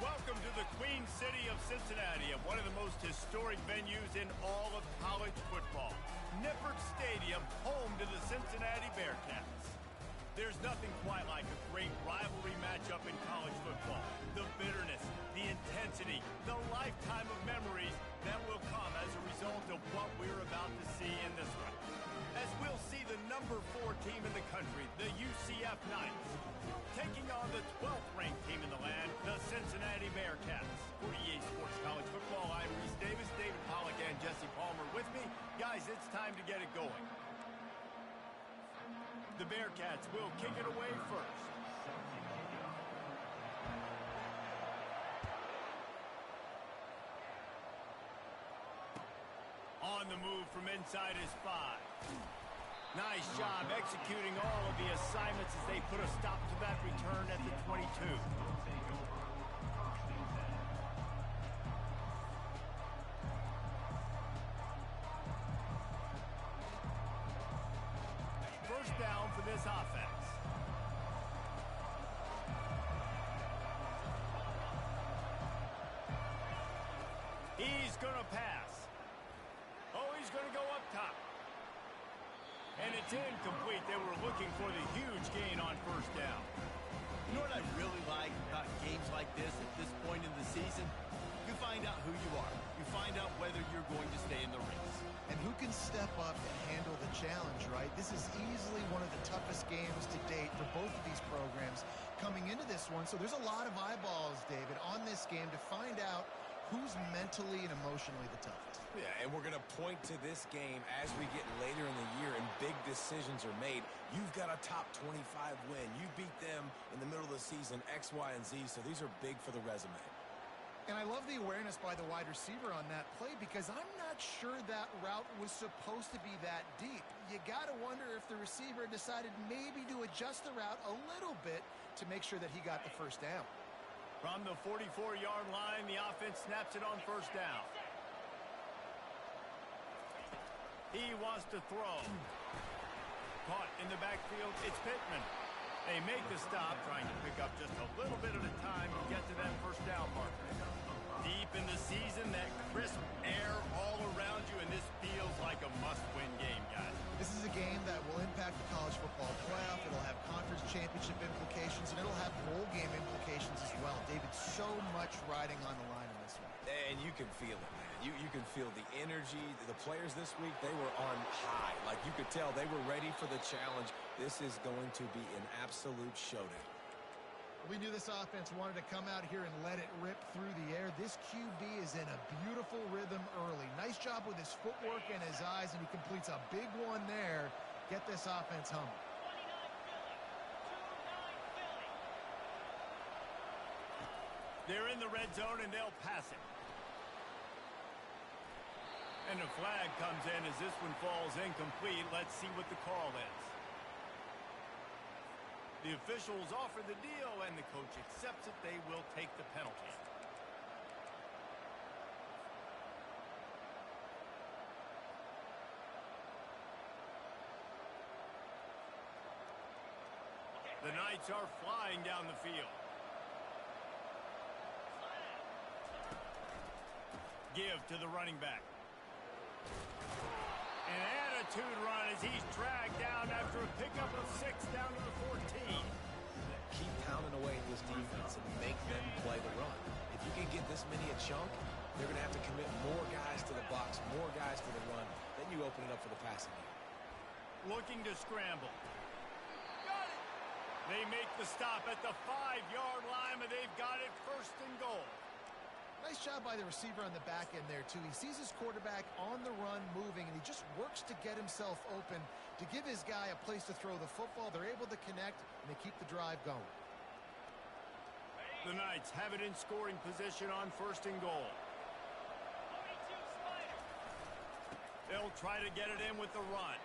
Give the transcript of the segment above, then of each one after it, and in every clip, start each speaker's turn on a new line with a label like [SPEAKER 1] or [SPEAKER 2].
[SPEAKER 1] Welcome to the Queen City of Cincinnati, of one of the most historic venues in all of college football. Nippert Stadium, home to the Cincinnati Bearcats. There's nothing quite like a great rivalry matchup in college football. The bitterness, the intensity, the lifetime of memories that will come as a result of what we're about to see in this one. As we'll see the number 4 team in the country, the UCF Knights, taking on the 12th ranked team in the land, the Cincinnati Bearcats. For EA Sports College Football, I'm Reese Davis, David Pollack, and Jesse Palmer with me. Guys, it's time to get it going. The Bearcats will kick it away first. On the move from inside his 5. Nice job executing all of the assignments as they put a stop to that return at the 22. First down for this offense. He's going to pass. Oh, he's going to go up top. And it's incomplete. They were looking for the huge gain on first down.
[SPEAKER 2] You know what I really like about games like this at this point in the season? You find out who you are. You find out whether you're going to stay in the race.
[SPEAKER 3] And who can step up and handle the challenge, right? This is easily one of the toughest games to date for both of these programs coming into this one. So there's a lot of eyeballs, David, on this game to find out who's mentally and emotionally the toughest.
[SPEAKER 4] Yeah, and we're going to point to this game as we get later in the year and big decisions are made. You've got a top 25 win. You beat them in the middle of the season, X, Y, and Z, so these are big for the resume.
[SPEAKER 3] And I love the awareness by the wide receiver on that play because I'm not sure that route was supposed to be that deep. You got to wonder if the receiver decided maybe to adjust the route a little bit to make sure that he got the first down.
[SPEAKER 1] From the 44-yard line, the offense snaps it on first down. He wants to throw. Caught in the backfield, it's Pittman. They make the stop, trying to pick up just a little bit at a time to get to that first down marker. Deep in the season, that crisp air all around you, and this feels like a must-win game, guys.
[SPEAKER 3] This is a game that will impact the college football playoff. It'll have conference championship implications, and it'll have bowl game implications as well. David, so much riding on the line in this one.
[SPEAKER 4] And you can feel it, man. You can feel the energy. The players this week, they were on high. Like you could tell, they were ready for the challenge. This is going to be an absolute showdown.
[SPEAKER 3] We knew this offense wanted to come out here and let it rip through the air. This QB is in a beautiful rhythm early. Nice job with his footwork and his eyes, and he completes a big one there. Get this offense humming.
[SPEAKER 1] They're in the red zone, and they'll pass it. And a flag comes in as this one falls incomplete. Let's see what the call is. The officials offer the deal, and the coach accepts it. They will take the penalty. The Knights are flying down the field. Give to the running back. An attitude run as he's dragged down after a pickup of 6 down to the 14.
[SPEAKER 4] Keep pounding away at this defense and make them play the run. If you can get this many a chunk, they're going to have to commit more guys to the box, more guys to the run. Then you open it up for the passing game.
[SPEAKER 1] Looking to scramble. Got it! They make the stop at the 5-yard line, and they've got it first and goal.
[SPEAKER 3] Nice job by the receiver on the back end there, too. He sees his quarterback on the run moving, and he just works to get himself open to give his guy a place to throw the football. They're able to connect, and they keep the drive going.
[SPEAKER 1] The Knights have it in scoring position on first and goal. They'll try to get it in with the run.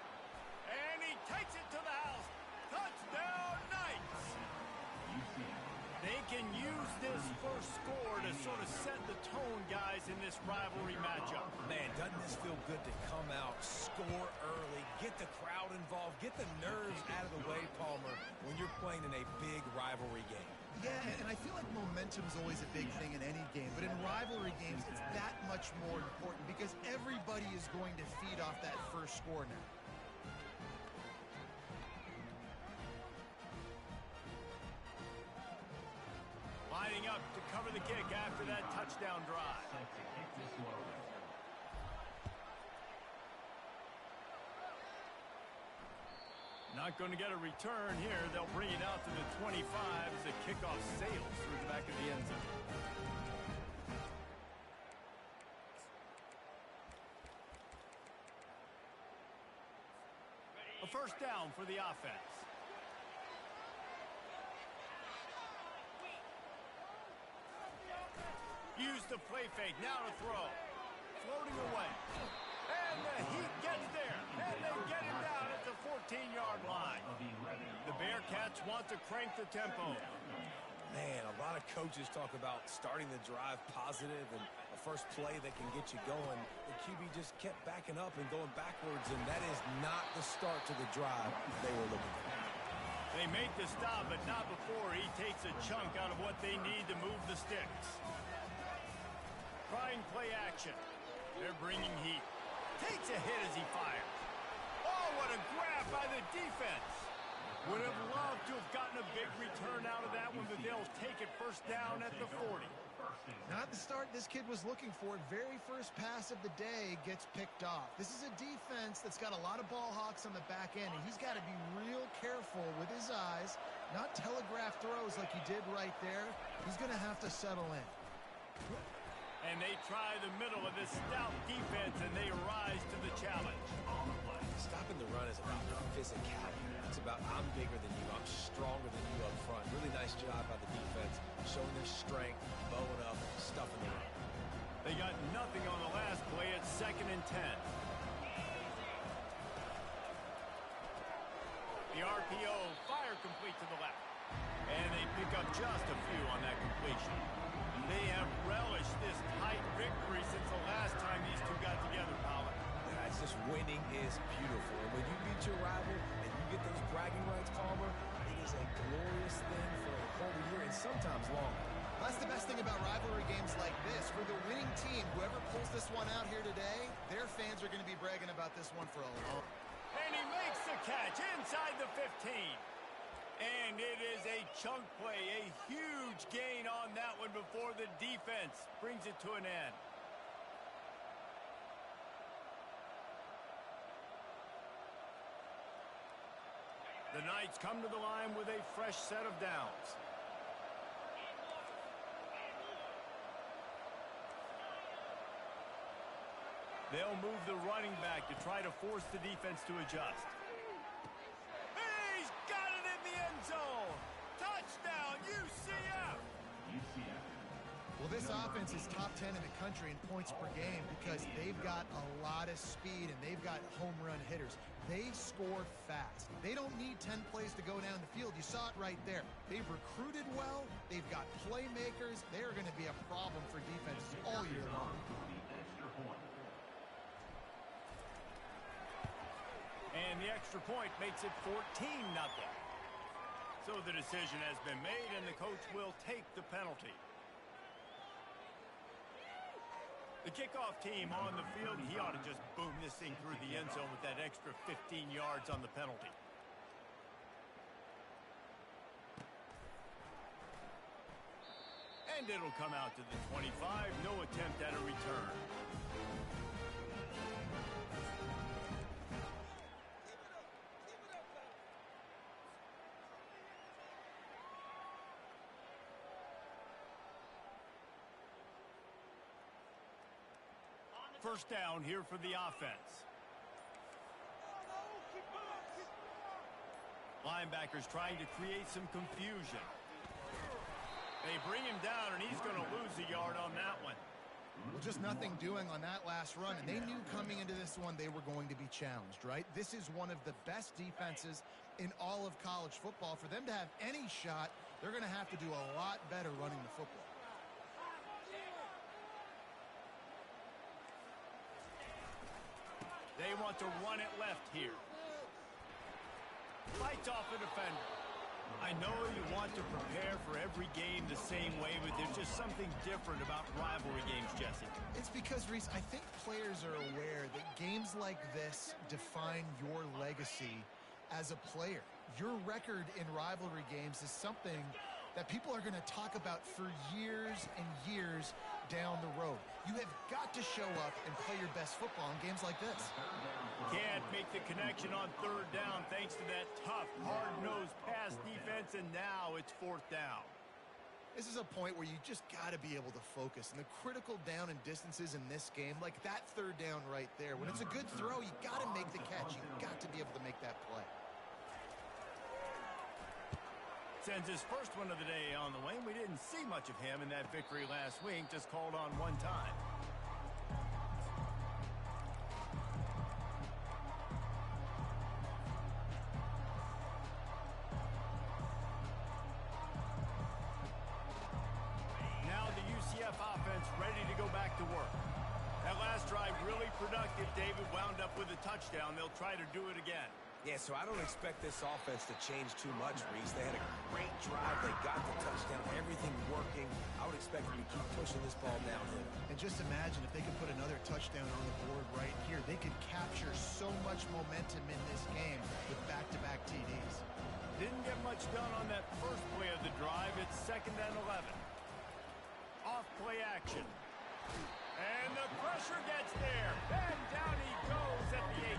[SPEAKER 1] And he takes it to the house. Touchdown, Knights! They can use this first score to sort of set the tone, guys, in this rivalry matchup.
[SPEAKER 4] Man, doesn't this feel good to come out, score early, get the crowd involved, get the nerves out of the way, Palmer, when you're playing in a big rivalry game?
[SPEAKER 3] Yeah, and I feel like momentum's always a big thing in any game, but in rivalry games, it's that much more important because everybody is going to feed off that first score now.
[SPEAKER 1] Lining up to cover the kick after that touchdown drive. Not going to get a return here. They'll bring it out to the 25 as the kickoff sails through the back of the end zone. A first down for the offense. Use the play fake. Now to throw. Floating away. And the Heat gets there. And they get him down at the 14-yard line. The Bearcats want to crank the tempo.
[SPEAKER 4] Man, a lot of coaches talk about starting the drive positive and a first play that can get you going. The QB just kept backing up and going backwards, and that is not the start to the drive they were looking for.
[SPEAKER 1] They make the stop, but not before he takes a chunk out of what they need to move the sticks. Trying play action. They're bringing heat. Takes a hit as he fires. Oh, what a grab by the defense. Would have loved to have gotten a big return out of that one, but they'll take it first down at the 40.
[SPEAKER 3] Not the start this kid was looking for. Very first pass of the day gets picked off. This is a defense that's got a lot of ball hawks on the back end, and he's got to be real careful with his eyes, not telegraph throws like he did right there. He's going to have to settle in.
[SPEAKER 1] And they try the middle of this stout defense, and they rise to the challenge.
[SPEAKER 4] Stopping the run is about physicality. It's about I'm bigger than you, I'm stronger than you up front. Really nice job by the defense, showing their strength, bowing up, stuffing the run.
[SPEAKER 1] They got nothing on the last play at 2nd and 10. The RPO fire complete to the left. And they pick up just a few on that completion. They have relished this tight victory since the last time these two got together, Pollard.
[SPEAKER 4] Yeah, it's just winning is beautiful. And when you beat your rival and you get those bragging rights, Palmer, it is a glorious thing for a whole year and sometimes longer.
[SPEAKER 3] That's the best thing about rivalry games like this. For the winning team, whoever pulls this one out here today, their fans are going to be bragging about this one for a long time.
[SPEAKER 1] And he makes the catch inside the 15. And it is a chunk play, a huge gain on that one before the defense brings it to an end. The Knights come to the line with a fresh set of downs. They'll move the running back to try to force the defense to adjust. He's got it in the end zone. Touchdown, UCF.
[SPEAKER 3] Well, this offense is top 10 in the country in points per game because they've got a lot of speed and they've got home run hitters. They score fast. They don't need 10 plays to go down the field. You saw it right there. They've recruited well. They've got playmakers. They are going to be a problem for defenses all year long.
[SPEAKER 1] And the extra point makes it 14-0. So the decision has been made, and the coach will take the penalty. The kickoff team on the field, he ought to just boom this thing through the end zone with that extra 15 yards on the penalty. And it'll come out to the 25. No attempt at a return. First down here for the offense. Linebackers trying to create some confusion. They bring him down, and he's going to lose a yard on that one.
[SPEAKER 3] Well, just nothing doing on that last run, and they knew coming into this one they were going to be challenged, right? This is one of the best defenses in all of college football. For them to have any shot, they're going to have to do a lot better running the football.
[SPEAKER 1] They want to run it left here. Fights off a defender. I know you want to prepare for every game the same way, but there's just something different about rivalry games, Jesse.
[SPEAKER 3] It's because, Reese, I think players are aware that games like this define your legacy as a player. Your record in rivalry games is something that people are going to talk about for years and years down the road. You have got to show up and play your best football in games like this.
[SPEAKER 1] Can't make the connection on third down thanks to that tough, hard-nosed pass defense, and now it's fourth down.
[SPEAKER 3] This is a point where you just got to be able to focus. And the critical down and distances in this game, like that third down right there, when it's a good throw, you got to make the catch. You got to be able to make that play.
[SPEAKER 1] Sends his first one of the day on the way. We didn't see much of him in that victory last week, just called on one time. Now the UCF offense ready to go back to work. That last drive really productive. David wound up with a touchdown. They'll try to do it again.
[SPEAKER 4] Yeah, so I don't expect this offense to change too much, Reese. They had a great drive. They got the touchdown. Everything working. I would expect them to keep pushing this ball downhill.
[SPEAKER 3] And just imagine if they could put another touchdown on the board right here. They could capture so much momentum in this game with back-to-back TDs.
[SPEAKER 1] Didn't get much done on that first play of the drive. It's 2nd and 11. Off play action. And the pressure gets there. And down he goes at the 18.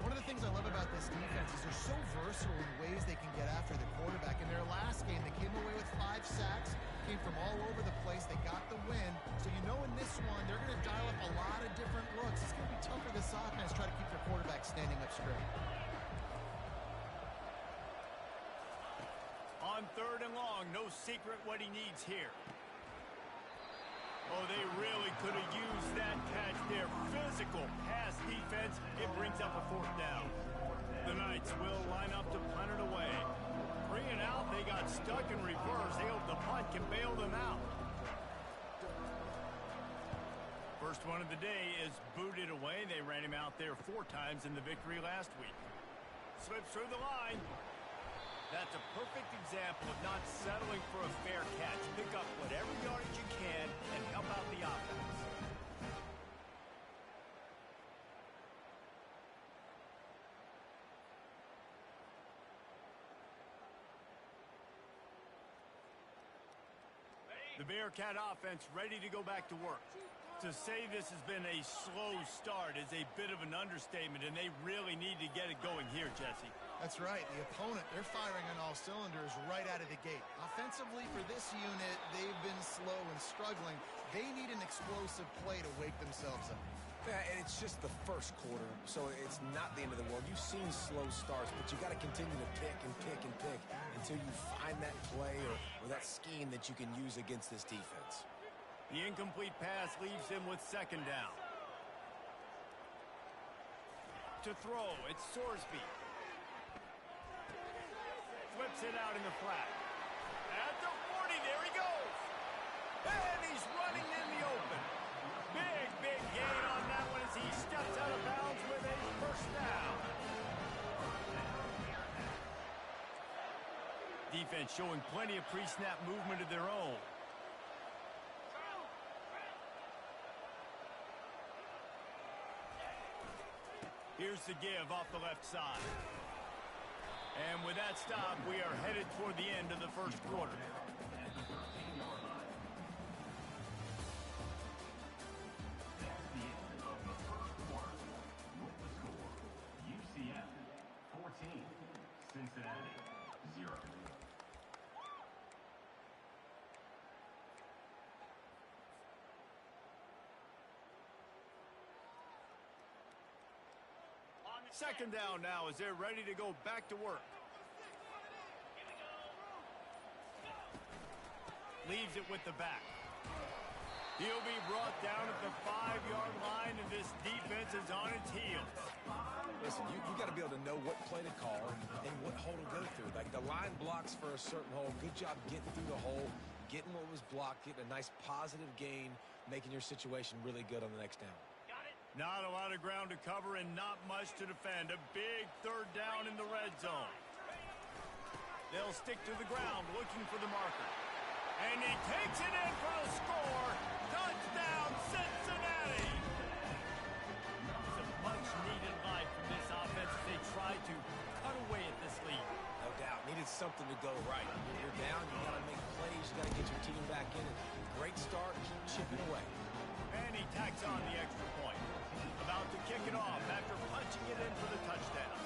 [SPEAKER 3] One of the things I love about this defense is they're so versatile in ways they can get after the quarterback. In their last game, they came away with 5 sacks, came from all over the place. They got the win. So you know in this one, they're going to dial up a lot of different looks. It's going to be tough for this offense to try to keep their quarterback standing up straight.
[SPEAKER 1] On 3rd and long, no secret what he needs here. Oh, they really could have used that catch there. Physical pass defense. It brings up a 4th down. The Knights will line up to punt it away. 3 and out. They got stuck in reverse. They hope the punt can bail them out. First one of the day is booted away. They ran him out there 4 times in the victory last week. Slips through the line. That's a perfect example of not settling for a fair catch. Pick up whatever yardage you can and help out the offense. The Bearcat offense ready to go back to work. To say this has been a slow start is a bit of an understatement, and they really need to get it going here, Jesse.
[SPEAKER 3] That's right. The opponent, they're firing on all cylinders right out of the gate. Offensively, for this unit, they've been slow and struggling. They need an explosive play to wake themselves up.
[SPEAKER 4] Yeah, and it's just the first quarter, so it's not the end of the world. You've seen slow starts, but you got to continue to pick and pick and pick until you find that play or that scheme that you can use against this defense.
[SPEAKER 1] The incomplete pass leaves him with 2nd down. To throw, it's Sorsby. Flips it out in the flat. At the 40, there he goes. And he's running in the open. Big gain on that one as he steps out of bounds with a 1st down. Defense showing plenty of pre-snap movement of their own. Here's the give off the left side. And with that stop, we are headed toward the end of the first quarter.
[SPEAKER 5] UCF 14, Cincinnati 0.
[SPEAKER 1] Second down now as they're ready to go back to work. Leaves it with the back. He'll be brought down at the 5-yard line, and this defense is on its heels.
[SPEAKER 4] Listen, you got to be able to know what play to call and what hole to go through. Like the line blocks for a certain hole. Good job getting through the hole, getting what was blocked, getting a nice positive gain, making your situation really good on the next down.
[SPEAKER 1] Not a lot of ground to cover and not much to defend. A big 3rd down in the red zone. They'll stick to the ground looking for the marker. And he takes it in for the score. Touchdown, Cincinnati! Some much-needed life from this offense as they try to cut away at this lead.
[SPEAKER 4] No doubt. Needed something to go right. You're down, you got to make plays, you got to get your team back in it. Great start, keep chipping away.
[SPEAKER 1] And he tacks on the extra point. About to kick it off after punching it in for the touchdown.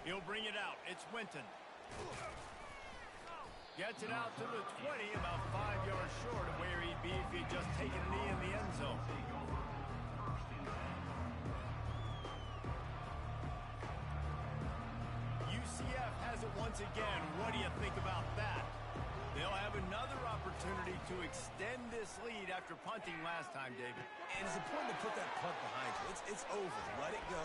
[SPEAKER 1] He'll bring it out. It's Winton. Gets it out to the 20, about 5 yards short of where he'd be if he'd just taken a knee in the end zone. UCF has it once again. What do you think about that? They'll have another opportunity to extend this lead after punting last time, David.
[SPEAKER 4] And it's important to put that punt behind you. It's over. Let it go.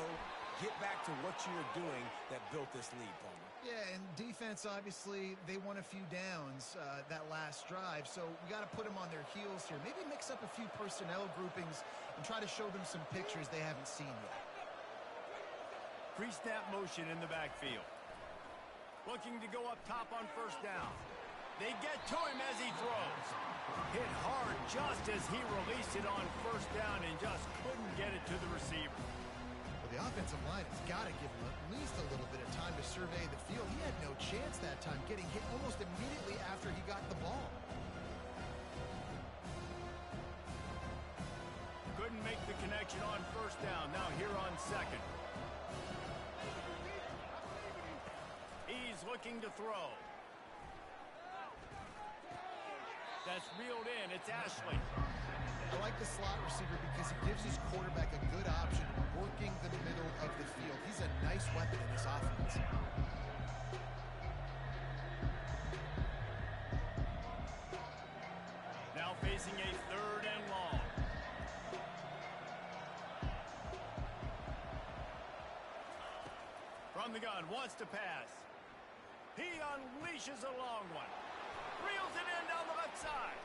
[SPEAKER 4] Get back to what you were doing that built this lead, Palmer.
[SPEAKER 3] Yeah, and defense, obviously, they won a few downs that last drive, so we got to put them on their heels here. Maybe mix up a few personnel groupings and try to show them some pictures they haven't seen yet.
[SPEAKER 1] Pre-snap motion in the backfield. Looking to go up top on first down. They get to him as he throws. Hit hard just as he released it on first down and just couldn't get it to the receiver.
[SPEAKER 3] The offensive line has got to give him at least a little bit of time to survey the field. He had no chance that time, getting hit almost immediately after he got the ball.
[SPEAKER 1] Couldn't make the connection on first down. Now here on second. He's looking to throw. That's reeled in. It's Ashley.
[SPEAKER 3] I like the slot receiver because he gives his quarterback a good option working the middle of the field. He's a nice weapon in this offense.
[SPEAKER 1] Now facing a third and long. From the gun, wants to pass. He unleashes a long one. Reels it in down the left side.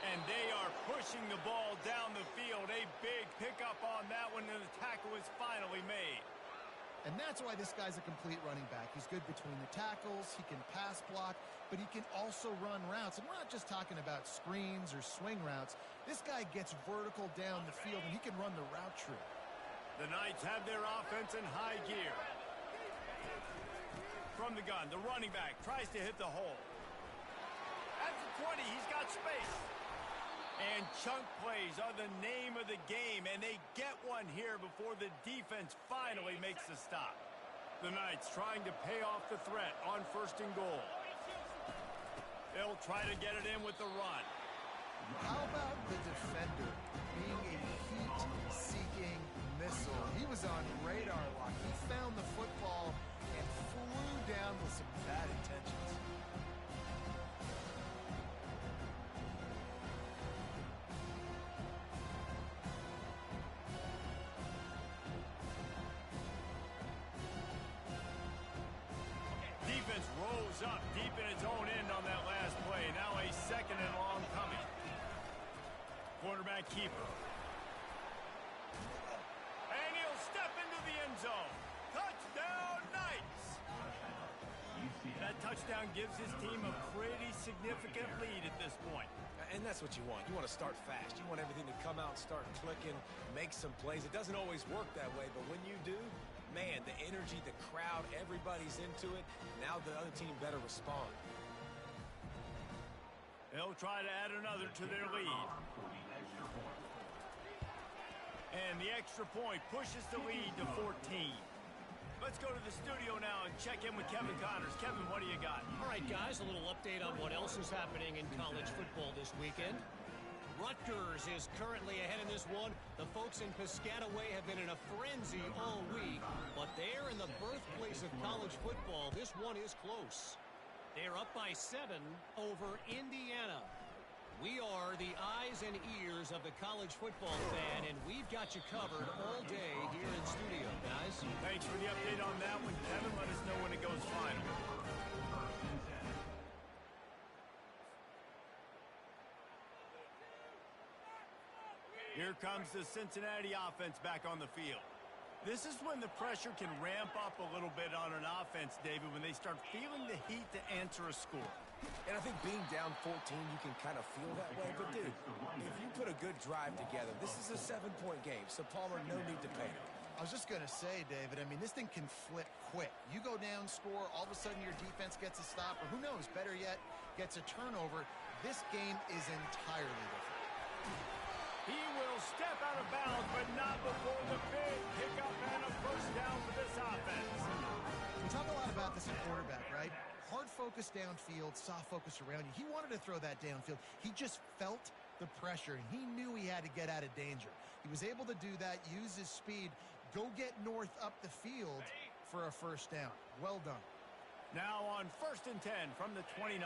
[SPEAKER 1] And they are pushing the ball down the field. A big pickup on that one, and the tackle is finally made.
[SPEAKER 3] And that's why this guy's a complete running back. He's good between the tackles. He can pass block, but he can also run routes. And we're not just talking about screens or swing routes. This guy gets vertical down the field, and he can run the route tree.
[SPEAKER 1] The Knights have their offense in high gear. From the gun, the running back tries to hit the hole. At the 20, he's got space. And chunk plays are the name of the game, and they get one here before the defense finally makes the stop. The Knights trying to pay off the threat on first and goal. They'll try to get it in with the run.
[SPEAKER 3] How about the defender being a heat-seeking missile? He was on radar lock. He found the football and flew down with some bad intentions.
[SPEAKER 1] Defense rolls up deep in its own end on that last play. Now a second and long coming. Quarterback keeper. And he'll step into the end zone. Touchdown, Knights! That touchdown gives his team a pretty significant lead at this point.
[SPEAKER 4] And that's what you want. You want to start fast. You want everything to come out and start clicking, make some plays. It doesn't always work that way, but when you do, man, the energy, the crowd, everybody's into it. Now the other team better respond.
[SPEAKER 1] They'll try to add another to their lead. And the extra point pushes the lead to 14. Let's go to the studio now and check in with Kevin Connors. Kevin, what do you got?
[SPEAKER 6] All right, guys, a little update on what else is happening in college football this weekend. Rutgers is currently ahead in this one. The folks in Piscataway have been in a frenzy all week, but they're in the birthplace of college football. This one is close. They're up by 7 over Indiana. We are the eyes and ears of the college football fan, and we've got you covered all day here in studio, guys.
[SPEAKER 1] Thanks for the update on that one, Kevin. Let us know when it goes final. Here comes the Cincinnati offense back on the field. This is when the pressure can ramp up a little bit on an offense, David, when they start feeling the heat to answer a score.
[SPEAKER 4] And I think being down 14, you can kind of feel that way. But, dude, if you put a good drive together, this is a 7-point game. So, Palmer, no need to panic.
[SPEAKER 3] I was just going to say, David, I mean, this thing can flip quick. You go down, score, all of a sudden your defense gets a stop, or who knows, better yet, gets a turnover. This game is entirely different.
[SPEAKER 1] He will step out of bounds, but not before the big pickup and a first down for this offense.
[SPEAKER 3] We talk a lot about this in quarterback, right? Hard focus downfield, soft focus around you. He wanted to throw that downfield. He just felt the pressure, and he knew he had to get out of danger. He was able to do that, use his speed, go get north up the field for a first down. Well done.
[SPEAKER 1] Now on 1st and 10 from the 29.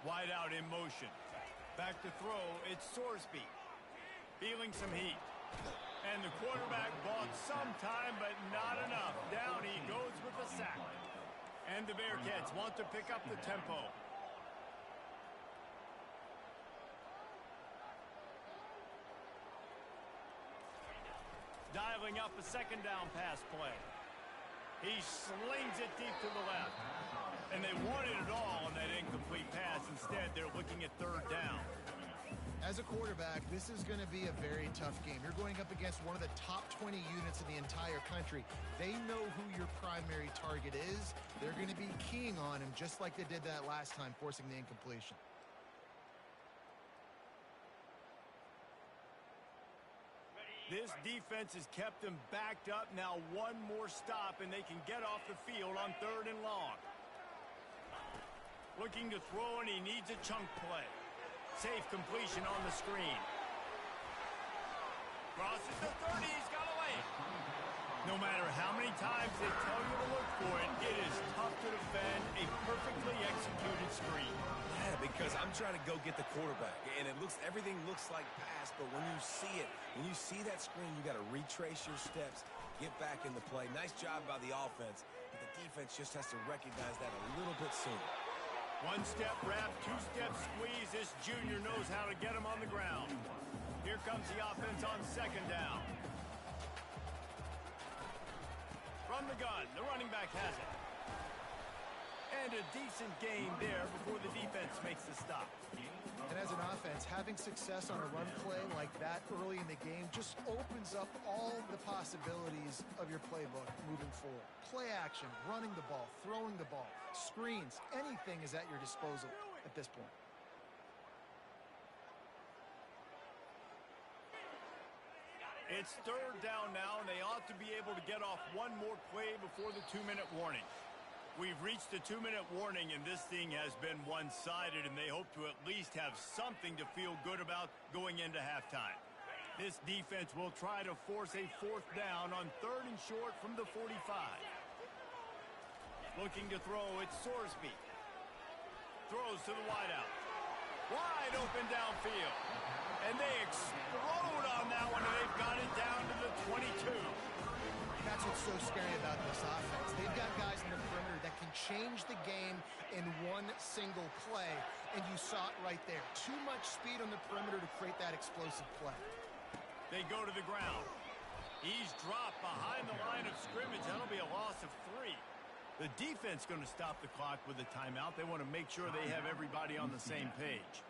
[SPEAKER 1] Wide out in motion. Back to throw, it's Sorsby. Feeling some heat. And the quarterback bought some time, but not enough. Down he goes with the sack. And the Bearcats want to pick up the tempo. Dialing up a second down pass play. He slings it deep to the left. And they wanted it all on that incomplete pass. Instead, they're looking at 3rd down.
[SPEAKER 3] As a quarterback, this is going to be a very tough game. You're going up against one of the top 20 units in the entire country. They know who your primary target is. They're going to be keying on him just like they did that last time, forcing the incompletion.
[SPEAKER 1] This defense has kept them backed up. Now one more stop, and they can get off the field on 3rd and long. Looking to throw, and he needs a chunk play. Safe completion on the screen. Crosses the 30. He's got away. No matter how many times they tell you to look for it, it is tough to defend a perfectly executed screen.
[SPEAKER 4] Yeah, because I'm trying to go get the quarterback, and everything looks like pass, but when you see that screen, you got to retrace your steps, get back in the play. Nice job by the offense, but the defense just has to recognize that a little bit sooner.
[SPEAKER 1] 1-step wrap, 2-step squeeze. This junior knows how to get him on the ground. Here comes the offense on 2nd down. From the gun, the running back has it. And a decent gain there before the defense makes the stop.
[SPEAKER 3] And as an offense, having success on a run play like that early in the game just opens up all the possibilities of your playbook moving forward. Play action, running the ball, throwing the ball, screens, anything is at your disposal at this point.
[SPEAKER 1] It's 3rd down now, and they ought to be able to get off one more play before the 2-minute warning. We've reached the 2-minute warning, and this thing has been one-sided, and they hope to at least have something to feel good about going into halftime. This defense will try to force a 4th down on 3rd and short from the 45. Looking to throw, it's Sorsby. Throws to the wideout. Wide open downfield. And they explode on that one, and they've got it down to the 22.
[SPEAKER 3] That's what's so scary about this offense. They've got guys in the perimeter that can change the game in one single play, and you saw it right there. Too much speed on the perimeter to create that explosive play.
[SPEAKER 1] They go to the ground. He's dropped behind the line of scrimmage. That'll be a loss of 3. The defense going to stop the clock with a timeout. They want to make sure they have everybody on the same page.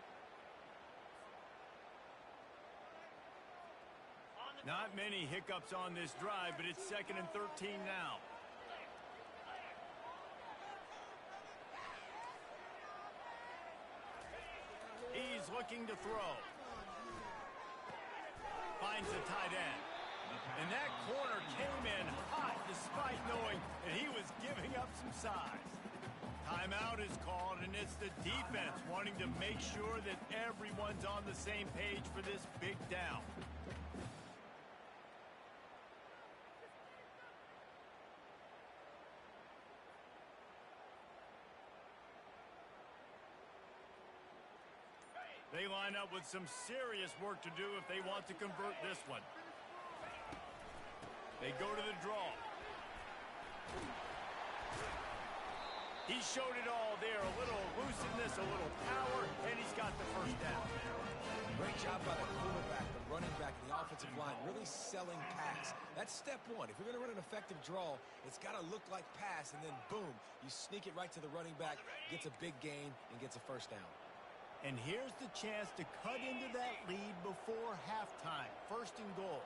[SPEAKER 1] Not many hiccups on this drive, but it's 2nd and 13 now. He's looking to throw. Finds the tight end. And that corner came in hot despite knowing that he was giving up some size. Timeout is called, and it's the defense wanting to make sure that everyone's on the same page for this big down. They line up with some serious work to do if they want to convert this one. They go to the draw. He showed it all there, a little elusiveness, a little power, and he's got the first down.
[SPEAKER 4] Great job by the quarterback, the running back, and the offensive line, really selling pass. That's step one. If you're going to run an effective draw, it's got to look like pass, and then boom, you sneak it right to the running back, gets a big gain, and gets a first down.
[SPEAKER 1] And here's the chance to cut into that lead before halftime. First and goal.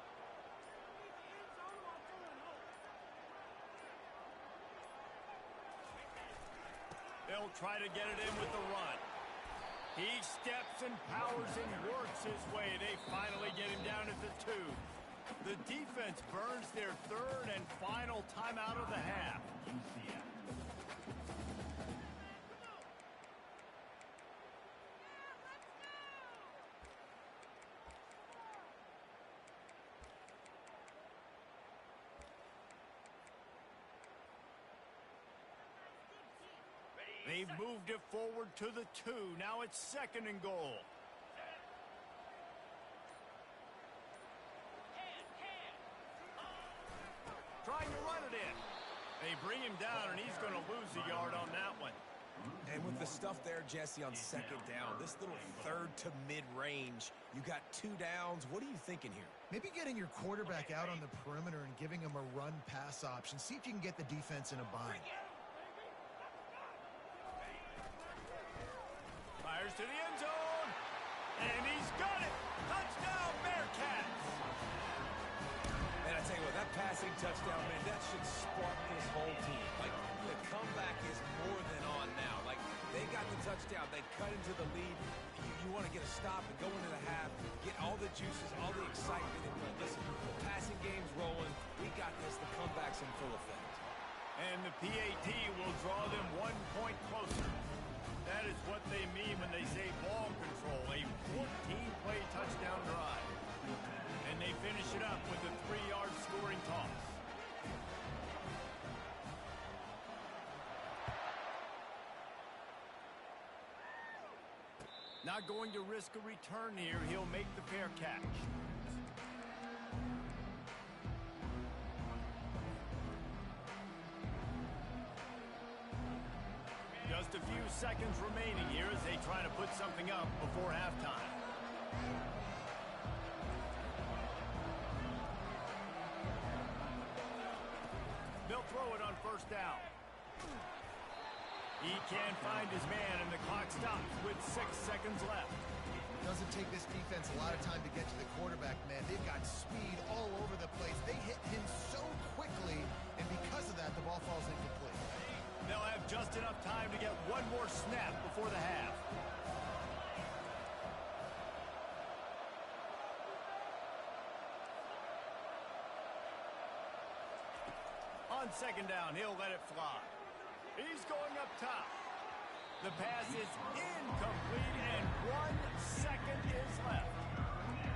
[SPEAKER 1] They'll try to get it in with the run. He steps and powers and works his way. They finally get him down at the 2. The defense burns their third and final timeout of the half. They've moved it forward to the 2. Now it's second and goal. Trying to run it in. They bring him down, and he's going to lose a yard on that one.
[SPEAKER 4] And with the stuff there, Jesse, on second down, this little third to mid-range, you got 2 downs. What are you thinking here?
[SPEAKER 3] Maybe getting your quarterback out on the perimeter and giving him a run-pass option. See if you can get the defense in a bind.
[SPEAKER 1] Fires to the end zone, and he's got it. Touchdown, Bearcats.
[SPEAKER 4] And I tell you what, that passing touchdown, man, that should spark this whole team. Like, the comeback is more than on now. Like, they got the touchdown. They cut into the lead. You want to get a stop and go into the half, get all the juices, all the excitement. And listen, the passing game's rolling. We got this. The comeback's in full effect.
[SPEAKER 1] And the PAT will draw them 1 point closer. That is what they mean when they say ball control, a 14-play touchdown drive. And they finish it up with a 3-yard scoring toss. Not going to risk a return here. He'll make the fair catch. Just a few seconds remaining here as they try to put something up before halftime. They'll throw it on first down. He can't find his man, and the clock stops with 6 seconds left.
[SPEAKER 3] It doesn't take this defense a lot of time to get to the quarterback, man. They've got speed all over the place. They hit him so quickly, and because of that, the ball falls incomplete.
[SPEAKER 1] They'll have just enough time to get one more snap before the half. On second down, he'll let it fly. He's going up top. The pass is incomplete, and 1 second is left.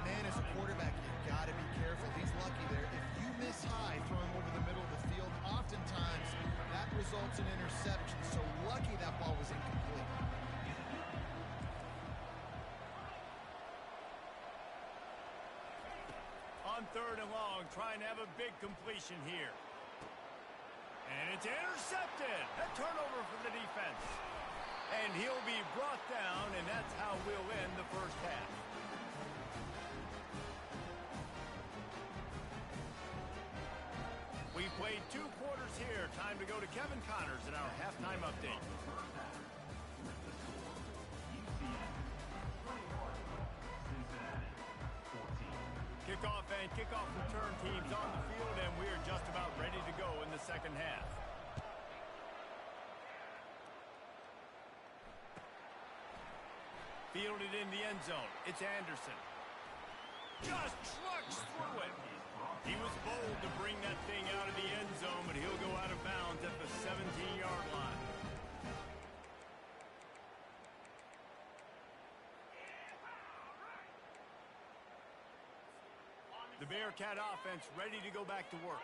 [SPEAKER 3] Man, as a quarterback, you've got to be careful. He's lucky there. If you miss high throwing over the middle of the field, oftentimes that results in interception. So lucky that ball was incomplete.
[SPEAKER 1] On third and long, trying to have a big completion here. And it's intercepted. A turnover for the defense. And he'll be brought down, and that's how we'll end the first half. We played 2 quarters here. Time to go to Kevin Connors in our halftime update. Kickoff and kickoff return teams on the field, and we are just about ready to go in the second half. Fielded in the end zone. It's Anderson. Just trucks through it. He was bold to bring that thing out of the end zone, but he'll go out of bounds at the 17-yard line. The Bearcat offense ready to go back to work.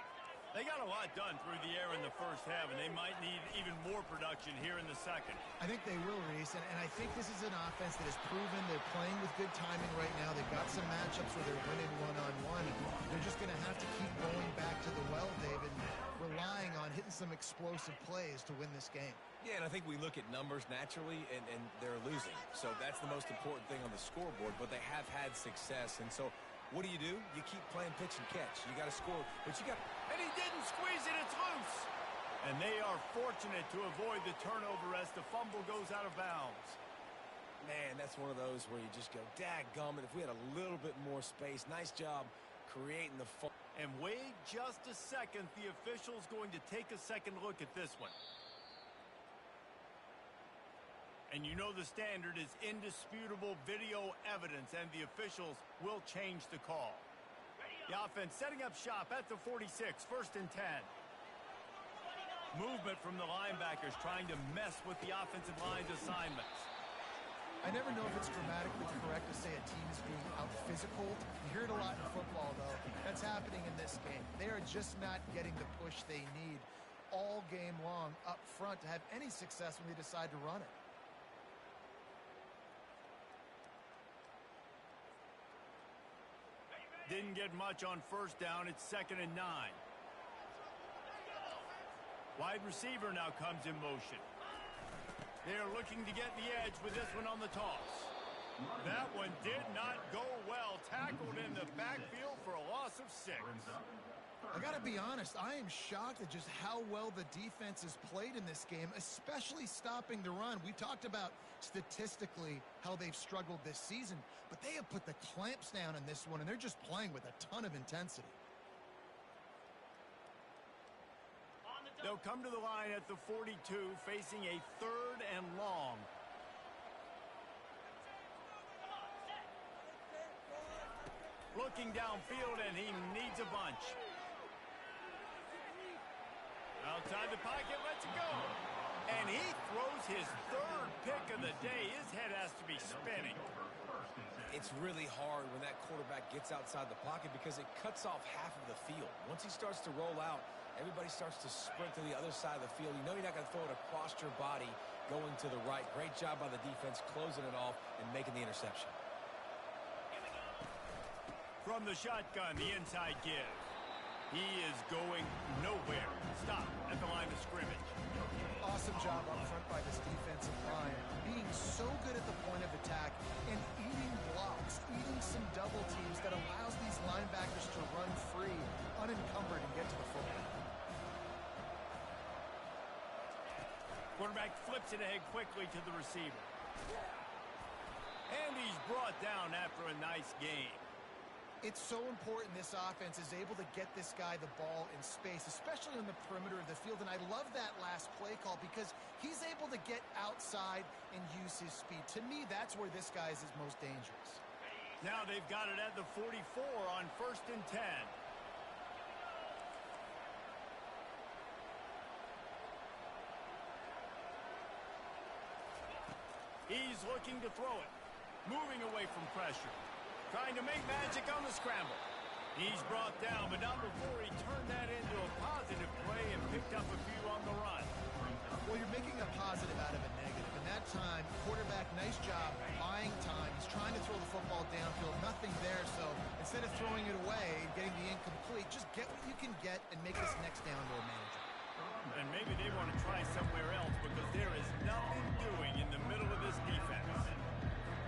[SPEAKER 1] They got a lot done through the air in the first half, and they might need even more production here in the second.
[SPEAKER 3] I think they will, Reese, and I think this is an offense that has proven they're playing with good timing right now. They've got some matchups where they're winning one-on-one. They're just going to have to keep going back to the well, David, relying on hitting some some explosive plays to win this game.
[SPEAKER 4] Yeah, and I think we look at numbers naturally, and they're losing. So that's the most important thing on the scoreboard, but they have had success. And so what do? You keep playing pitch and catch. You got to score, but you got...
[SPEAKER 1] And he didn't squeeze it. It's loose. And they are fortunate to avoid the turnover as the fumble goes out of bounds.
[SPEAKER 4] Man, that's one of those where you just go, dadgummit, if we had a little bit more space. Nice job creating the fumble.
[SPEAKER 1] And wait just a second. The official's going to take a second look at this one. And you know the standard is indisputable video evidence, and the officials will change the call. The offense setting up shop at the 46, 1st and 10. Movement from the linebackers trying to mess with the offensive line's assignments.
[SPEAKER 3] I never know if it's grammatically correct to say a team is being out-physical. You hear it a lot in football, though. That's happening in this game. They are just not getting the push they need all game long up front to have any success when they decide to run it.
[SPEAKER 1] Didn't get much on 1st down. It's 2nd and 9. Wide receiver now comes in motion. They're looking to get the edge with this one on the toss. That one did not go well. Tackled in the backfield for a loss of 6.
[SPEAKER 3] I got to be honest, I am shocked at just how well the defense has played in this game, especially stopping the run. We talked about statistically how they've struggled this season, but they have put the clamps down in this one, and they're just playing with a ton of intensity.
[SPEAKER 1] They'll come to the line at the 42, facing a 3rd and long. Looking downfield, and he needs a bunch. Outside the pocket, lets it go. And he throws his 3rd pick of the day. His head has to be spinning.
[SPEAKER 4] It's really hard when that quarterback gets outside the pocket because it cuts off half of the field. Once he starts to roll out, everybody starts to sprint to the other side of the field. You know you're not going to throw it across your body going to the right. Great job by the defense closing it off and making the interception.
[SPEAKER 1] From the shotgun, the inside give. He is going nowhere. Stop at the line of scrimmage.
[SPEAKER 3] Awesome job up front by this defensive line, being so good at the point of attack and eating blocks, eating some double teams that allows these linebackers to run free, unencumbered, and get to the football.
[SPEAKER 1] Quarterback flips it ahead quickly to the receiver. And he's brought down after a nice game.
[SPEAKER 3] It's so important this offense is able to get this guy the ball in space, especially on the perimeter of the field. And I love that last play call because he's able to get outside and use his speed. To me, that's where this guy is his most dangerous.
[SPEAKER 1] Now they've got it at the 44 on 1st and 10. He's looking to throw it. Moving away from pressure. Trying to make magic on the scramble. He's brought down, but not before he turned that into a positive play and picked up a few on the run.
[SPEAKER 3] Well, you're making a positive out of a negative. And that time, quarterback, nice job buying time. He's trying to throw the football downfield. Nothing there, so instead of throwing it away and getting the incomplete, just get what you can get and make this next down more manageable.
[SPEAKER 1] And maybe they want to try somewhere else because there is nothing doing in the middle of this defense.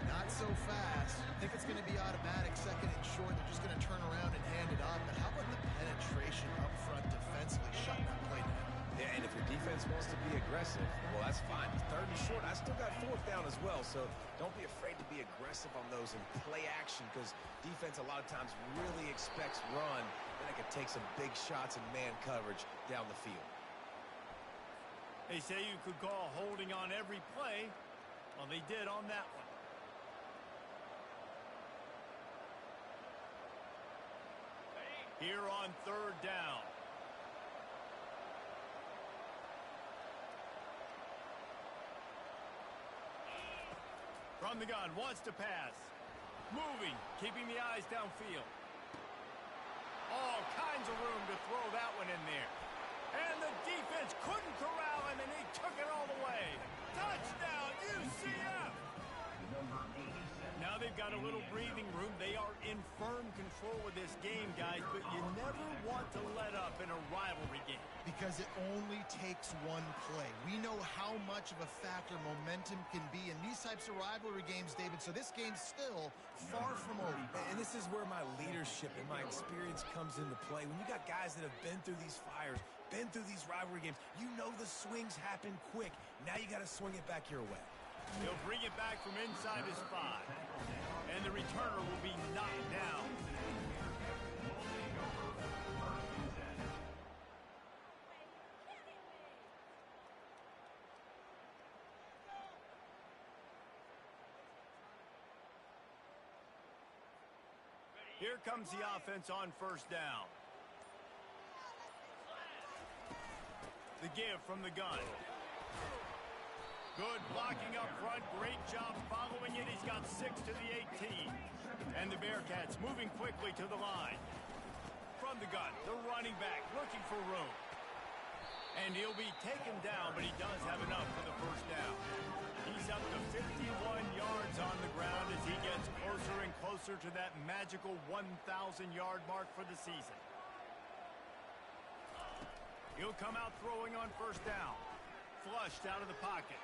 [SPEAKER 3] Not so fast. I think it's going to be automatic, 2nd and short. They're just going to turn around and hand it off. But how about the penetration up front defensively, shutting that play down?
[SPEAKER 4] Yeah, and if your defense wants to be aggressive, well, that's fine. 3rd and short, I still got 4th down as well. So don't be afraid to be aggressive on those and play action because defense a lot of times really expects run. Then it can take some big shots in man coverage down the field.
[SPEAKER 1] They say you could call holding on every play. Well, they did on that one. Here on 3rd down. From the gun, wants to pass. Moving, keeping the eyes downfield. All kinds of room to throw that one in there. And the defense couldn't corral him, and he took it all the way. Touchdown, UCF! Now they've got a little breathing room. They are in firm control of this game, guys, but you never want to let up in a rivalry game.
[SPEAKER 3] Because it only takes one play. We know how much of a factor momentum can be in these types of rivalry games, David, so this game's still far from over.
[SPEAKER 4] And this is where my leadership and my experience comes into play. When you got guys that have been through these fires, been through these rivalry games, you know the swings happen quick. Now you got to swing it back your way.
[SPEAKER 1] He'll bring it back from inside his 5. And the returner will be knocked down. Here comes the offense on first down. The give from the gun. Good blocking up front. Great job following it. He's got 6 to the 18. And the Bearcats moving quickly to the line. From the gun, the running back looking for room. And he'll be taken down, but he does have enough for the first down. He's up to 51 yards on the ground as he gets closer and closer to that magical 1,000-yard mark for the season. He'll come out throwing on first down. Flushed out of the pocket.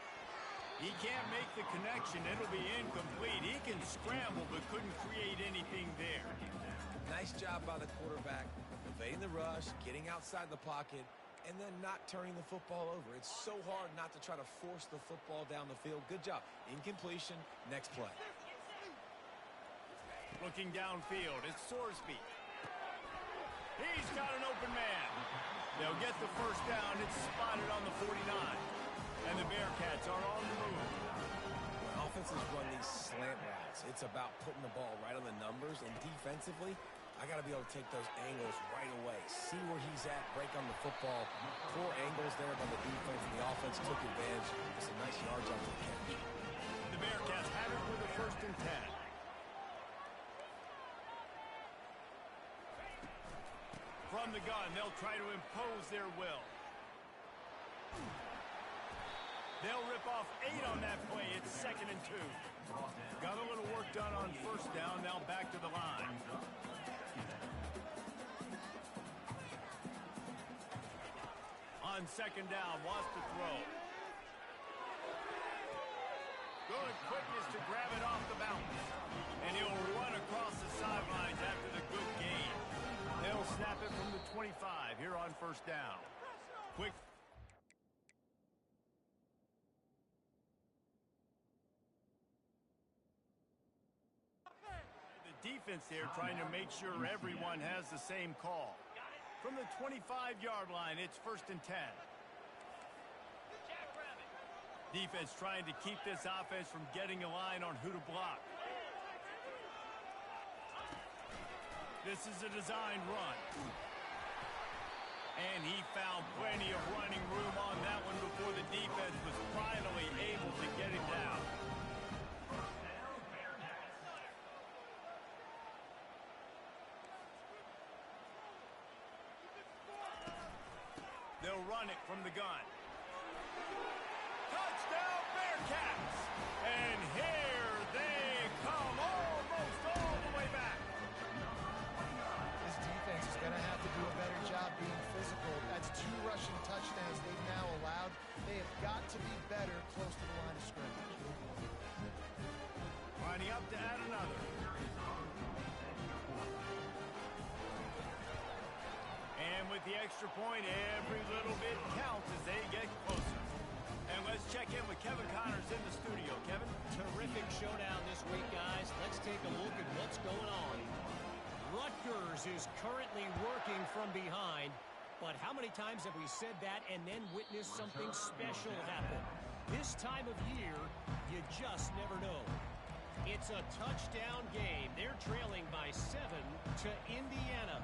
[SPEAKER 1] He can't make the connection. It'll be incomplete. He can scramble, but couldn't create anything there.
[SPEAKER 4] Nice job by the quarterback, evading the rush, getting outside the pocket, and then not turning the football over. It's so hard not to try to force the football down the field. Good job. Incompletion. Next play.
[SPEAKER 1] Looking downfield, it's Sorsby. He's got an open man. They'll get the first down. It's spotted on the 49. And the Bearcats are on the move.
[SPEAKER 4] When offenses run these slant routes, it's about putting the ball right on the numbers. And defensively, I got to be able to take those angles right away. See where he's at, break on the football. Poor angles there by the defense, and the offense took advantage. Just a nice yard jump to the catch.
[SPEAKER 1] The Bearcats have it with a 1st and 10. From the gun, they'll try to impose their will. They'll rip off 8 on that play. It's 2nd and 2. Got a little work done on first down. Now back to the line. On 2nd down, wants to throw. Good quickness to grab it off the bounce. And he'll run across the sidelines after the good gain. They'll snap it from the 25 here on first down. Quick. The defense there trying to make sure everyone has the same call. From the 25-yard line, it's 1st and 10. Defense trying to keep this offense from getting a line on who to block. This is a designed run. And he found plenty of running room on that one before the defense was finally able to get him down. They'll run it from the gun. Touchdown, Bearcats! And here they come, almost all the way back.
[SPEAKER 3] This defense is going to have to do a better job being physical. That's 2 rushing touchdowns they've now allowed. They have got to be better close to the line of scrimmage.
[SPEAKER 1] Lining up to add another. And with the extra point, every little bit counts as they get closer. And let's check in with Kevin Connors in the studio. Kevin?
[SPEAKER 6] Terrific showdown this week, guys. Let's take a look at what's going on. Rutgers is currently working from behind, but how many times have we said that and then witnessed something special happen? This time of year, you just never know. It's a touchdown game. They're trailing by 7 to Indiana.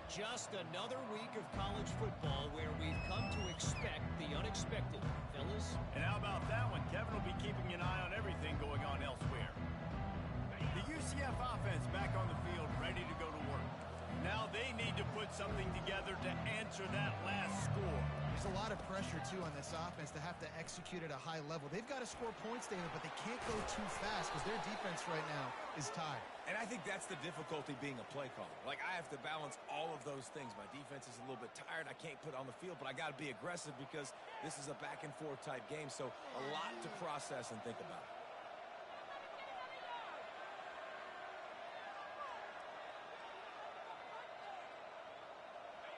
[SPEAKER 6] Just another week of college football where we've come to expect the unexpected, fellas.
[SPEAKER 1] And how about that one? Kevin will be keeping an eye on everything going on elsewhere. The UCF offense back on the field, ready to go to work. Now they need to put something together to answer that last score.
[SPEAKER 3] There's a lot of pressure, too, on this offense to have to execute at a high level. They've got to score points, David, but they can't go too fast because their defense right now is tied.
[SPEAKER 4] And I think that's the difficulty being a play caller. Like, I have to balance all of those things. My defense is a little bit tired. I can't put it on the field, but I got to be aggressive because this is a back-and-forth type game, so a lot to process and think about.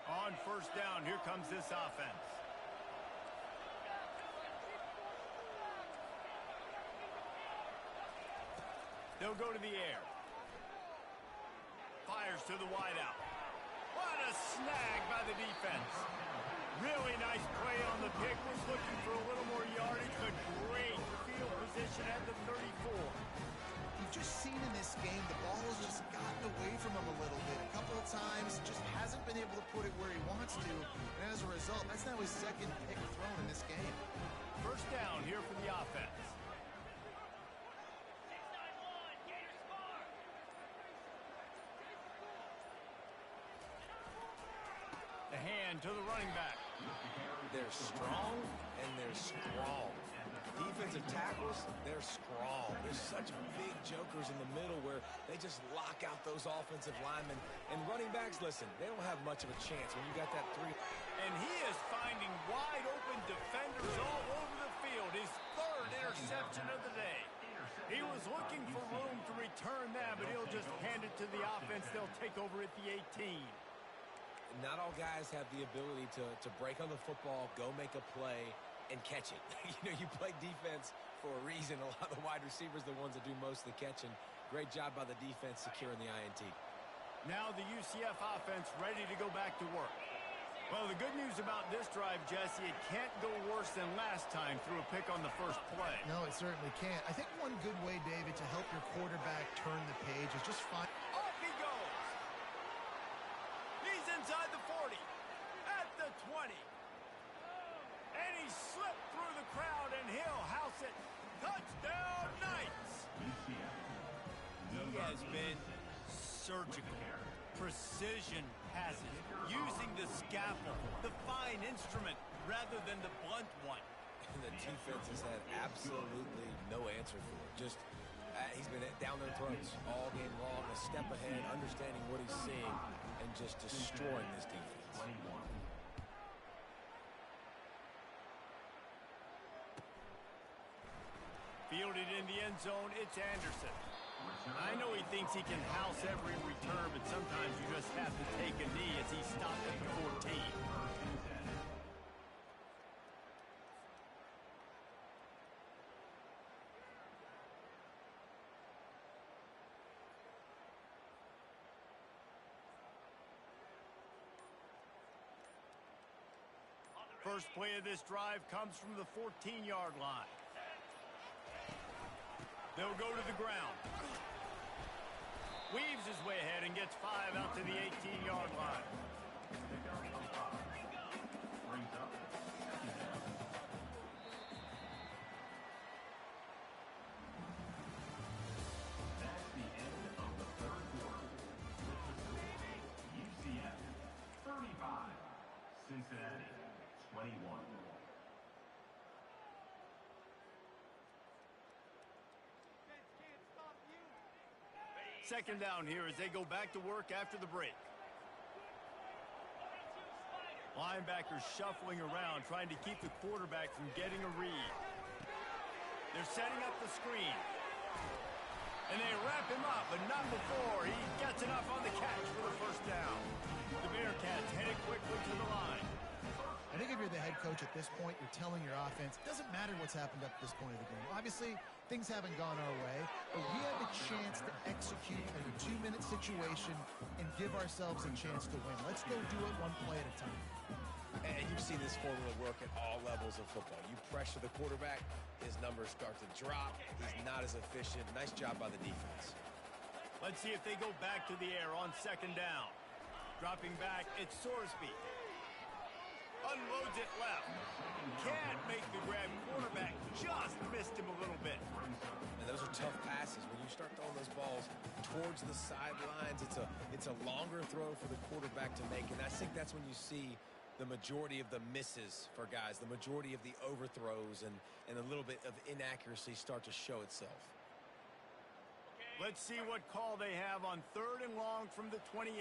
[SPEAKER 1] On first down, here comes this offense. They'll go to the air. Fires to the wideout. What a snag by the defense. Really nice play on the pick. Was looking for a little more yardage, but great field position at the 34.
[SPEAKER 3] You've just seen in this game the ball has just gotten away from him a little bit. A couple of times, just hasn't been able to put it where he wants to. And as a result, that's now his second pick thrown in this game.
[SPEAKER 1] First down here for the offense. The hand to the running back.
[SPEAKER 4] They're strong and they're strong. Defensive tackles, they're strong. There's such big jokers in the middle where they just lock out those offensive linemen. And running backs, listen, they don't have much of a chance when you got that three.
[SPEAKER 1] And he is finding wide open defenders all over the field. His third interception of the day. He was looking for room to return that, but he'll just hand it to the offense. They'll take over at the 18.
[SPEAKER 4] Not all guys have the ability to break on the football, go make a play, and catch it. You play defense for a reason. A lot of the wide receivers are the ones that do most of the catching. Great job by the defense securing the INT.
[SPEAKER 1] Now the UCF offense ready to go back to work. Well, the good news about this drive, Jesse, it can't go worse than last time through a pick on the first play.
[SPEAKER 3] No, it certainly can't. I think one good way, David, to help your quarterback turn the page is just find...
[SPEAKER 1] Off he goes! He's inside the 40, at the 20. And he slipped through the crowd, and he'll house it. Touchdown, Knights! He has been surgical. Precision passes, using the scalpel, the fine instrument, rather than the blunt one.
[SPEAKER 4] And the defense has had absolutely no answer for it. Just, he's been down their throats all game long, a step ahead, understanding what he's seeing, and just destroying this defense.
[SPEAKER 1] Fielded in the end zone, it's Anderson. I know he thinks he can house every return, but sometimes you just have to take a knee as he stopped at the 14. First play of this drive comes from the 14-yard line. They'll go to the ground. Weaves his way ahead and gets 5 out to the 18-yard line.
[SPEAKER 5] That's the end of the third quarter. UCF 35, Cincinnati 21.
[SPEAKER 1] Second down here as they go back to work after the break. Linebackers shuffling around, trying to keep the quarterback from getting a read. They're setting up the screen. And they wrap him up, but not before he gets enough on the catch for the first down. The Bearcats headed quickly to the line.
[SPEAKER 3] I think if you're the head coach at this point, you're telling your offense, it doesn't matter what's happened up to this point of the game. Obviously, things haven't gone our way, but we have a chance to execute in a 2-minute situation and give ourselves a chance to win. Let's go do it one play at a time.
[SPEAKER 4] And you've seen this formula work at all levels of football. You pressure the quarterback, his numbers start to drop. He's not as efficient. Nice job by the defense.
[SPEAKER 1] Let's see if they go back to the air on second down. Dropping back, it's Sorsby. Unloads it left. Can't make the grab. Quarterback just missed him a little bit.
[SPEAKER 4] And those are tough passes. When you start throwing those balls towards the sidelines, it's a longer throw for the quarterback to make. And I think that's when you see the majority of the misses for guys, the majority of the overthrows and a little bit of inaccuracy start to show itself.
[SPEAKER 1] Let's see what call they have on 3rd and long from the 28.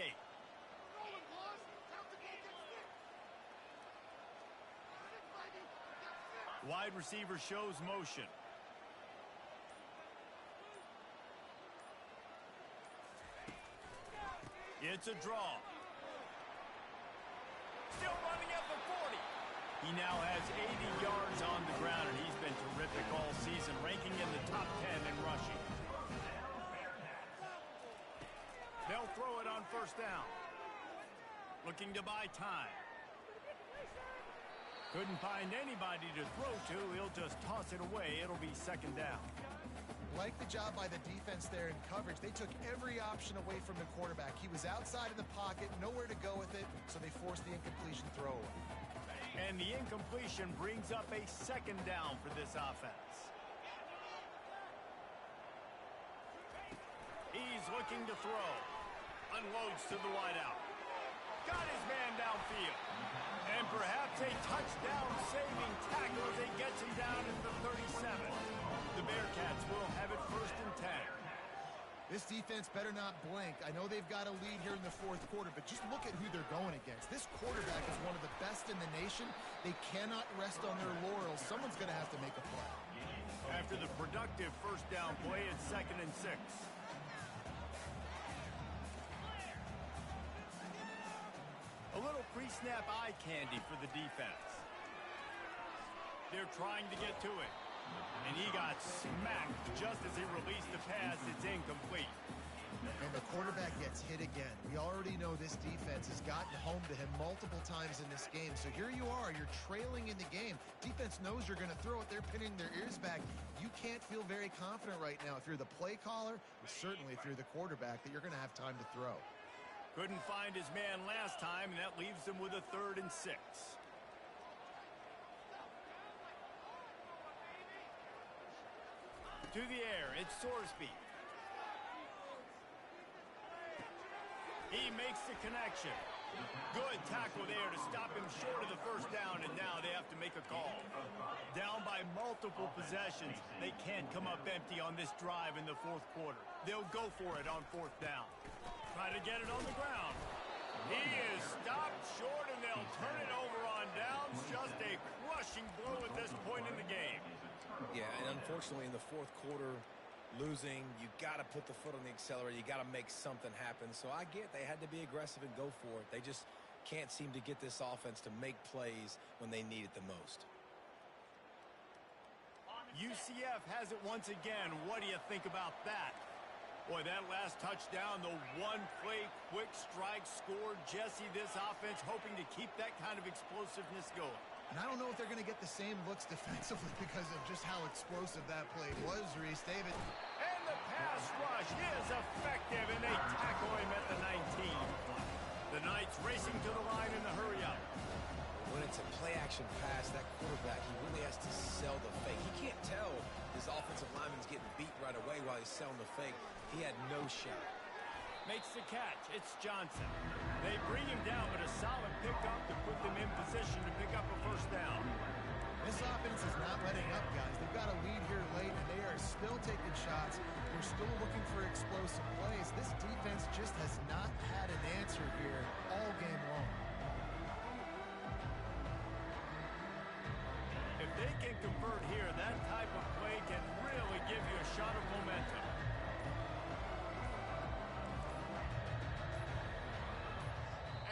[SPEAKER 1] Wide receiver shows motion. It's a draw. Still running at the 40. He now has 80 yards on the ground, and he's been terrific all season, ranking in the top 10 in rushing. They'll throw it on 1st down. Looking to buy time. Couldn't find anybody to throw to. He'll just toss it away. It'll be 2nd down.
[SPEAKER 3] Like the job by the defense there in coverage. They took every option away from the quarterback. He was outside of the pocket, nowhere to go with it, so they forced the incompletion throwaway.
[SPEAKER 1] And the incompletion brings up a 2nd down for this offense. He's looking to throw. Unloads to the wideout. Got his man downfield. And perhaps a touchdown-saving tackle as he gets him down at the 37. The Bearcats will have it 1st and 10.
[SPEAKER 3] This defense better not blink. I know they've got a lead here in the 4th quarter, but just look at who they're going against. This quarterback is one of the best in the nation. They cannot rest on their laurels. Someone's going to have to make a play.
[SPEAKER 1] After the productive 1st down play, it's 2nd and 6. A little pre-snap eye candy for the defense. They're trying to get to it. And he got smacked just as he released the pass. It's incomplete.
[SPEAKER 3] And the quarterback gets hit again. We already know this defense has gotten home to him multiple times in this game. So here you are. You're trailing in the game. Defense knows you're going to throw it. They're pinning their ears back. You can't feel very confident right now if you're the play caller, or certainly if you're the quarterback, that you're going to have time to throw.
[SPEAKER 1] Couldn't find his man last time, and that leaves him with a 3rd and 6. To the air, it's Sorsby. He makes the connection. Good tackle there to stop him short of the 1st down, and now they have to make a call. Down by multiple possessions, they can't come up empty on this drive in the 4th quarter. They'll go for it on 4th down. Try to get it on the ground. He is stopped short, and they'll turn it over on downs. Just a crushing blow at this point in the game.
[SPEAKER 4] Yeah, and unfortunately in the 4th quarter, losing, you got to put the foot on the accelerator. You got to make something happen. So I get they had to be aggressive and go for it. They just can't seem to get this offense to make plays when they need it the most.
[SPEAKER 1] UCF has it once again. What do you think about that? Boy, that last touchdown, the one-play quick strike scored. Jesse, this offense hoping to keep that kind of explosiveness going.
[SPEAKER 3] And I don't know if they're going to get the same looks defensively because of just how explosive that play was, Reese. David.
[SPEAKER 1] And the pass rush is effective, and they tackle him at the 19. The Knights racing to the line in the hurry-up.
[SPEAKER 4] When it's a play-action pass, that quarterback, he really has to sell the fake. He can't tell his offensive lineman's getting beat right away while he's selling the fake. He had no shot.
[SPEAKER 1] Makes the catch. It's Johnson. They bring him down, but a solid pickup to put them in position to pick up a 1st down.
[SPEAKER 3] This offense is not letting up, guys. They've got a lead here late, and they are still taking shots. They're still looking for explosive plays. This defense just has not had an answer here all game long.
[SPEAKER 1] If they can convert here, that type of play can really give you a shot of momentum.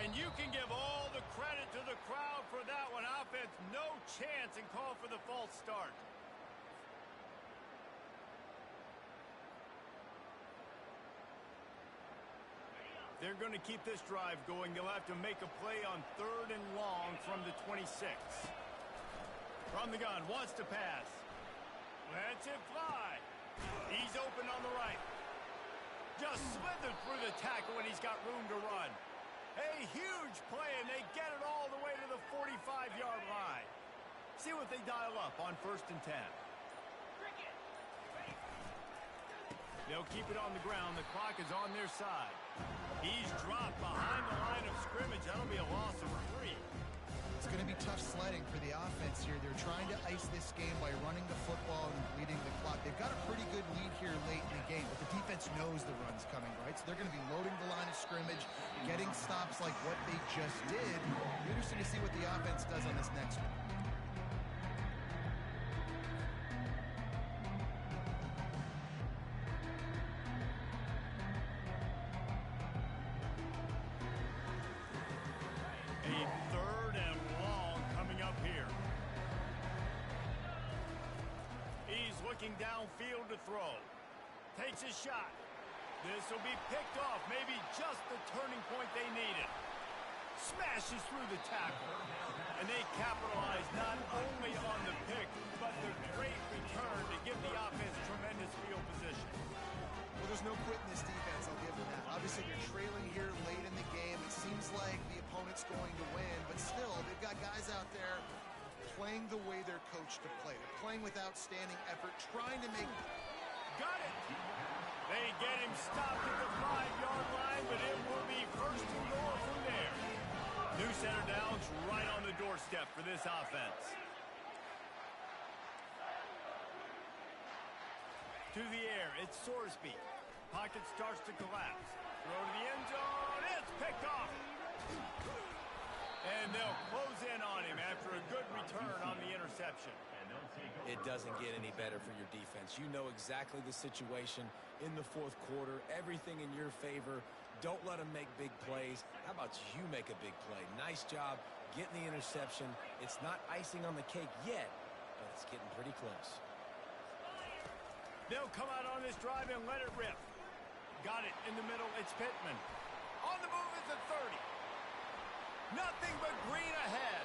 [SPEAKER 1] And you can give all the credit to the crowd for that one. Offense, no chance, and call for the false start. They're going to keep this drive going. They'll have to make a play on 3rd and long from the 26. From the gun, wants to pass. Lets it fly. He's open on the right. Just slithered through the tackle, and he's got room to run. A huge coverage play, and they get it all the way to the 45-yard line. See what they dial up on 1st and 10. They'll keep it on the ground. The clock is on their side. He's dropped behind the line of scrimmage. That'll be a loss of 3.
[SPEAKER 3] It's going to be tough sledding for the offense here. They're trying to ice this game by running the football and bleeding the clock. They've got a pretty good lead here late in the game, but the defense knows the run's coming, right? So they're going to be loading the line of scrimmage, getting stops like what they just did. Interesting to see what the offense does on this next one.
[SPEAKER 1] Downfield to throw. Takes a shot. This will be picked off. Maybe just the turning point they needed. Smashes through the tackle. And they capitalize not only on the pick, but the great return to give the offense tremendous field position.
[SPEAKER 3] Well, there's no quitting this defense, I'll give them that. Obviously, they're trailing here late in the game. It seems like the opponent's going to win, but still, they've got guys out there playing the way they're coached to play. They're playing with outstanding effort, trying to make...
[SPEAKER 1] Got it! They get him stopped at the 5-yard line, but it will be 1st and goal from there. New center downs right on the doorstep for this offense. To the air, it's Sorsby. Pocket starts to collapse. Throw to the end zone. It's picked off. And they'll close in on him after a good return on the interception.
[SPEAKER 4] It doesn't get any better for your defense. You know exactly the situation in the 4th quarter. Everything in your favor. Don't let them make big plays. How about you make a big play? Nice job getting the interception. It's not icing on the cake yet, but it's getting pretty close.
[SPEAKER 1] They'll come out on this drive and let it rip. Got it in the middle. It's Pittman. On the move is the 30. Nothing but green ahead.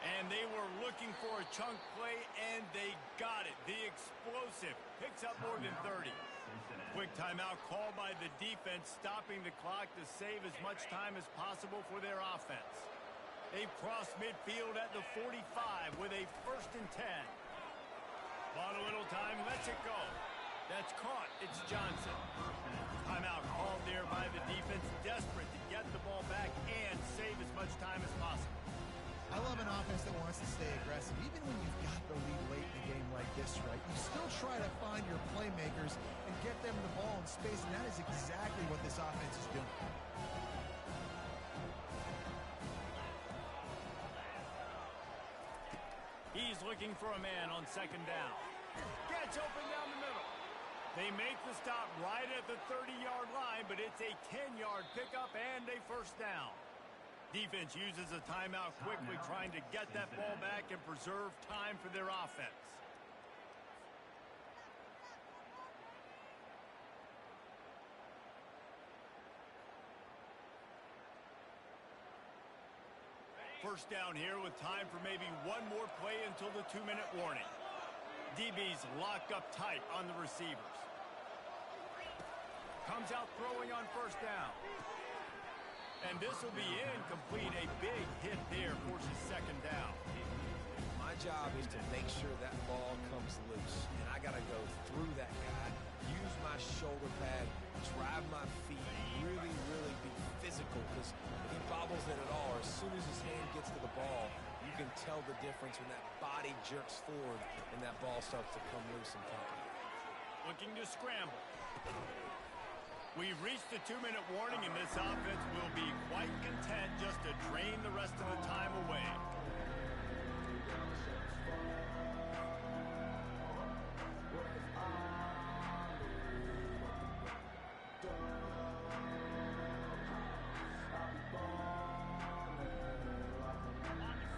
[SPEAKER 1] And they were looking for a chunk play, and they got it. The explosive picks up more than 30. Quick timeout called by the defense, stopping the clock to save as much time as possible for their offense. They've crossed midfield at the 45 with a 1st and 10. Bought a little time, lets it go. That's caught. It's Johnson. Timeout called there by the defense, desperate to get the ball back and save as much time as possible.
[SPEAKER 3] I love an offense that wants to stay aggressive. Even when you've got the lead late in a game like this, right, you still try to find your playmakers and get them the ball in space, and that is exactly what this offense is doing.
[SPEAKER 1] He's looking for a man on 2nd down. Gets open down the middle. They make the stop right at the 30-yard line, but it's a 10-yard pickup and a 1st down. Defense uses a timeout quickly, trying to get that ball back and preserve time for their offense. First down here with time for maybe one more play until the 2-minute warning. DB's locked up tight on the receivers. Comes out throwing on 1st down. And this will be incomplete. A big hit there forces 2nd down.
[SPEAKER 4] My job is to make sure that ball comes loose. And I got to go through that guy, use my shoulder pad, drive my feet, really, really be physical. Because if he bobbles it at all, or as soon as his hand gets to the ball, you can tell the difference when that body jerks forward and that ball starts to come loose and pop.
[SPEAKER 1] Looking to scramble. We've reached the 2-minute warning, and this offense will be quite content just to drain the rest of the time away.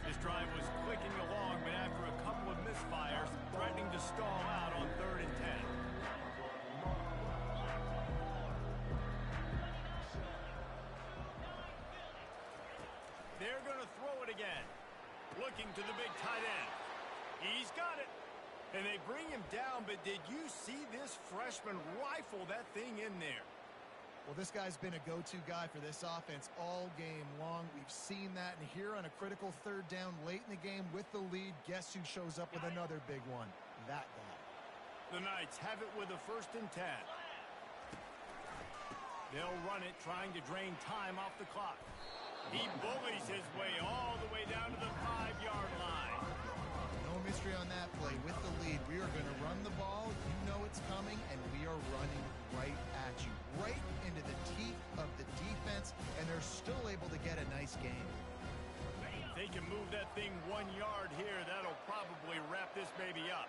[SPEAKER 1] This drive was clicking along, but after a couple of misfires, threatening to stall out on 3rd and 10. They're going to throw it again. Looking to the big tight end. He's got it. And they bring him down, but did you see this freshman rifle that thing in there?
[SPEAKER 3] Well, this guy's been a go-to guy for this offense all game long. We've seen that, and here on a critical third down late in the game with the lead, guess who shows up with another big one? That guy.
[SPEAKER 1] The Knights have it with a 1st and 10. They'll run it, trying to drain time off the clock. He bullies his way all the way down to the 5-yard line.
[SPEAKER 3] No mystery on that play. With the lead, we are going to run the ball. You know it's coming, and we are running right at you, right into the teeth of the defense, and they're still able to get a nice game.
[SPEAKER 1] If they can move that thing 1 yard here, that'll probably wrap this baby up.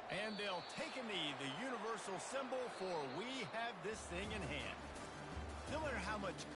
[SPEAKER 1] And they'll take a knee, the universal symbol for we have this thing in hand. No matter how much